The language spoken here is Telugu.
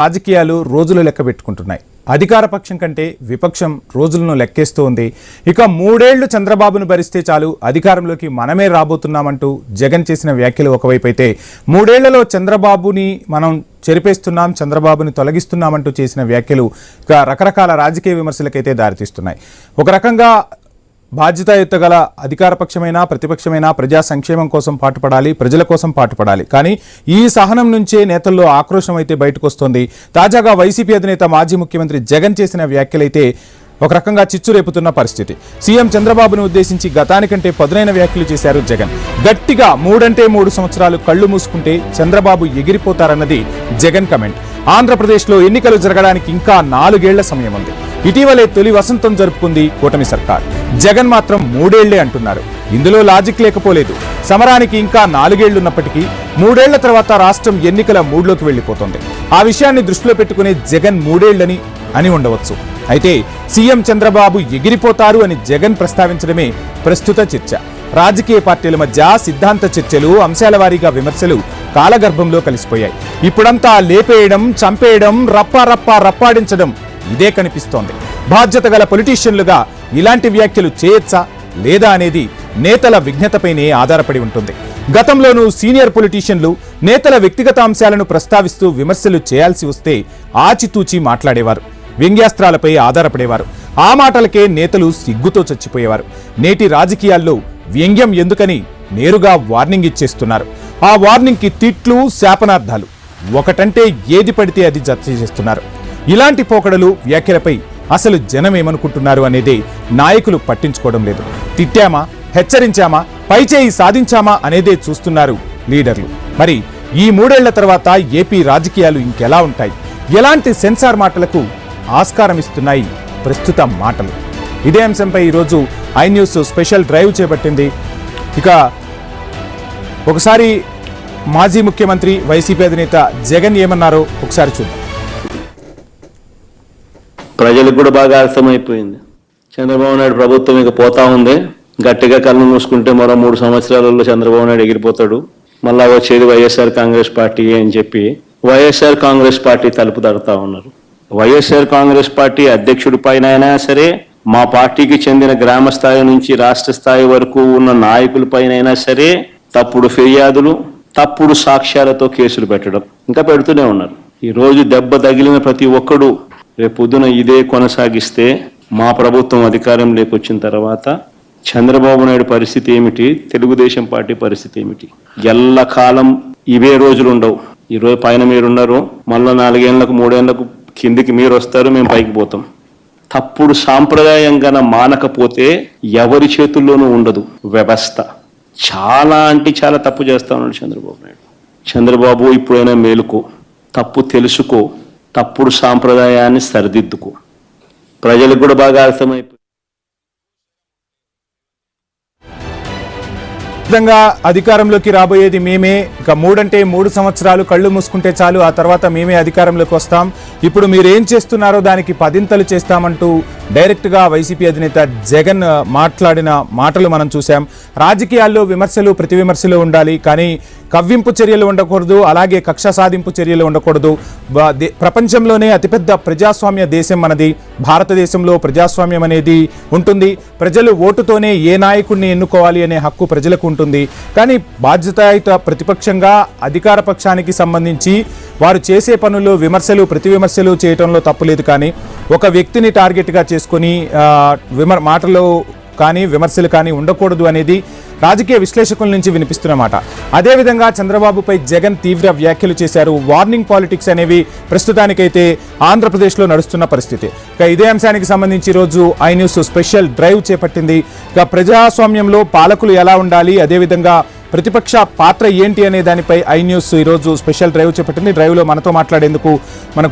రాజకీయాలు రోజులు లెక్క పెట్టుకుంటున్నాయి. అధికార పక్షం కంటే విపక్షం రోజులను లెక్కేస్తూ ఉంది. ఇక 3 ఏళ్లు చంద్రబాబును భరిస్తే చాలు అధికారంలోకి మనమే రాబోతున్నామంటూ జగన్ చేసిన వ్యాఖ్యలు ఒకవైపు అయితే 3 ఏళ్లలో చంద్రబాబుని మనం చెరిపేస్తున్నాం, చంద్రబాబుని తొలగిస్తున్నామంటూ చేసిన వ్యాఖ్యలు ఇక రకరకాల రాజకీయ విమర్శలకైతే దారితీస్తున్నాయి. ఒక రకంగా బాధ్యతాయుత గల అధికారపక్షమైన ప్రతిపక్షమైన ప్రజా సంక్షేమం కోసం పాటుపడాలి, ప్రజల కోసం పాటుపడాలి. కానీ ఈ సహనం నుంచే నేతల్లో ఆక్రోశం అయితే బయటకు వస్తోంది. తాజాగా వైసీపీ అధినేత మాజీ ముఖ్యమంత్రి జగన్ చేసిన వ్యాఖ్యలైతే ఒక రకంగా చిచ్చు రేపుతున్న పరిస్థితి. సీఎం చంద్రబాబును ఉద్దేశించి గతానికంటే పదునైన వ్యాఖ్యలు చేశారు జగన్. గట్టిగా 3 సంవత్సరాలు కళ్ళు మూసుకుంటే చంద్రబాబు ఎగిరిపోతారన్నది జగన్ కమెంట్. ఆంధ్రప్రదేశ్లో ఎన్నికలు జరగడానికి ఇంకా 4 ఏళ్ల సమయం ఉంది. ఇటీవలే తొలి వసంతం జరుపుకుంది కూటమి సర్కార్. జగన్ మాత్రం 3 ఏళ్లే అంటున్నారు. ఇందులో లాజిక్ లేకపోలేదు. సమరానికి ఇంకా 4 ఏళ్లున్నప్పటికీ 3 ఏళ్ల తర్వాత రాష్ట్రం ఎన్నికల మూడ్లోకి వెళ్లిపోతుంది. ఆ విషయాన్ని దృష్టిలో పెట్టుకునే జగన్ 3 ఏళ్లని అని ఉండవచ్చు. అయితే సీఎం చంద్రబాబు ఎగిరిపోతారు అని జగన్ ప్రస్తావించడమే ప్రస్తుత చర్చ. రాజకీయ పార్టీల మధ్య సిద్ధాంత చర్చలు, అంశాల వారీగా విమర్శలు కాలగర్భంలో కలిసిపోయాయి. ఇప్పుడంతా లేపేయడం, చంపేయడం, రప్పాడించడం ఇదే కనిపిస్తోంది. బాధ్యత గల పొలిటీషియన్లుగా ఇలాంటి వ్యాఖ్యలు చేయొచ్చా లేదా అనేది నేతల విజ్ఞతపైనే ఆధారపడి ఉంటుంది. గతంలోనూ సీనియర్ పొలిటీషియన్లు నేతల వ్యక్తిగత అంశాలను ప్రస్తావిస్తూ విమర్శలు చేయాల్సి వస్తే ఆచితూచి మాట్లాడేవారు, వ్యంగ్యాస్త్రాలపై ఆధారపడేవారు. ఆ మాటలకే నేతలు సిగ్గుతో చచ్చిపోయేవారు. నేటి రాజకీయాల్లో వ్యంగ్యం ఎందుకని నేరుగా వార్నింగ్ ఇచ్చేస్తున్నారు. ఆ వార్నింగ్కి తిట్లు, శాపనార్థాలు ఒకటంటే ఏది పడితే అది జత చేస్తున్నారు. ఇలాంటి పోకడలు, వ్యాఖ్యలపై అసలు జనం ఏమనుకుంటున్నారు అనేది నాయకులు పట్టించుకోవడం లేదు. తిట్టామా, హెచ్చరించామా, పైచేయి సాధించామా అనేదే చూస్తున్నారు లీడర్లు. మరి ఈ 3 ఏళ్ల తర్వాత ఏపీ రాజకీయాలు ఇంకెలా ఉంటాయి? ఎలాంటి సెన్సార్ మాటలకు ఆస్కారం ఇస్తున్నాయి ప్రస్తుత మాటలు? ఇదే అంశంపై ఈరోజు ఐ న్యూస్ స్పెషల్ డ్రైవ్ చేపట్టింది. ఇక ఒకసారి మాజీ ముఖ్యమంత్రి వైసీపీ అధినేత జగన్ ఏమన్నారో ఒకసారి చూద్దాం. ప్రజలకు కూడా బాగా అర్థమైపోయింది. చంద్రబాబు నాయుడు ప్రభుత్వం ఇక పోతా ఉంది. గట్టిగా కళ్ళు మూసుకుంటే మరో 3 సంవత్సరాలలో చంద్రబాబు నాయుడు ఎగిరిపోతాడు, మళ్ళా వచ్చేది వైఎస్ఆర్ కాంగ్రెస్ పార్టీ అని చెప్పి వైఎస్ఆర్ కాంగ్రెస్ పార్టీ తలుపు తడతా ఉన్నారు. వైఎస్ఆర్ కాంగ్రెస్ పార్టీ అధ్యక్షుడి పైన అయినా సరే, మా పార్టీకి చెందిన గ్రామ స్థాయి నుంచి రాష్ట్ర స్థాయి వరకు ఉన్న నాయకుల పైన అయినా సరే తప్పుడు ఫిర్యాదులు, తప్పుడు సాక్ష్యాలతో కేసులు పెట్టడం ఇంకా పెడుతూనే ఉన్నారు. ఈ రోజు దెబ్బ తగిలిన ప్రతి ఒక్కడు రేపు పొద్దున ఇదే కొనసాగిస్తే మా ప్రభుత్వం అధికారంలోకి వచ్చిన తర్వాత చంద్రబాబు నాయుడు పరిస్థితి ఏమిటి, తెలుగుదేశం పార్టీ పరిస్థితి ఏమిటి? ఎల్లకాలం ఇవే రోజులు ఉండవు. ఈరోజు పైన మీరున్నారు, మళ్ళీ 4 ఏళ్లకు 3 ఏళ్లకు కిందికి మీరు వస్తారు, మేము పైకి పోతాం. తప్పుడు సాంప్రదాయంగా మానకపోతే ఎవరి చేతుల్లోనూ ఉండదు వ్యవస్థ. చాలా అంటే చాలా తప్పు చేస్తా ఉన్నాడు చంద్రబాబు నాయుడు. చంద్రబాబు ఇప్పుడైనా మేలుకో, తప్పు తెలుసుకో, తప్పుడు సాంప్రదాయాన్ని సరిదిద్దుకో. ప్రజలకు కూడా బాగా అర్థమైపోయింది. అధికారంలోకి రాబోయేది మేమే. ఇక 3 సంవత్సరాలు కళ్ళు మూసుకుంటే చాలు, ఆ తర్వాత మేమే అధికారంలోకి వస్తాం. ఇప్పుడు మీరేం చేస్తున్నారో దానికి 10 చేస్తామంటూ డైరెక్ట్గా వైసీపీ అధినేత జగన్ మాట్లాడిన మాటలు మనం చూసాం. రాజకీయాల్లో విమర్శలు, ప్రతి విమర్శలు ఉండాలి, కానీ కవ్వింపు చర్యలు ఉండకూడదు, అలాగే కక్ష సాధింపు చర్యలు ఉండకూడదు. ప్రపంచంలోనే అతిపెద్ద ప్రజాస్వామ్య దేశం మనది. భారతదేశంలో ప్రజాస్వామ్యం అనేది ఉంటుంది. ప్రజలు ఓటుతోనే ఏ నాయకుడిని ఎన్నుకోవాలి అనే హక్కు ప్రజలకు ఉంటుంది. కానీ బాధ్యతాయుత ప్రతిపక్షంగా అధికార పక్షానికి సంబంధించి వారు చేసే పనుల్లో విమర్శలు, ప్రతి విమర్శలు చేయడంలో తప్పులేదు. కానీ ఒక వ్యక్తిని టార్గెట్గా చేసుకొని మాటలు కానీ విమర్శలు కానీ ఉండకూడదు అనేది రాజకీయ విశ్లేషకుల నుంచి వినిపిస్తున్న మాట. అదేవిధంగా చంద్రబాబుపై జగన్ తీవ్ర వ్యాఖ్యలు చేశారు. వార్నింగ్ పాలిటిక్స్ అనేవి ప్రస్తుతానికైతే ఆంధ్రప్రదేశ్లో నడుస్తున్న పరిస్థితి. ఇక ఇదే అంశానికి సంబంధించి ఈరోజు ఐ న్యూస్ స్పెషల్ డ్రైవ్ చేపట్టింది. ఇక ప్రజాస్వామ్యంలో పాలకులు ఎలా ఉండాలి, అదేవిధంగా ప్రతిపక్ష పాత్ర ఏంటి అనే దానిపై ఐ న్యూస్ ఈరోజు స్పెషల్ డ్రైవ్ చేపట్టింది. డ్రైవ్లో మనతో మాట్లాడేందుకు మనకు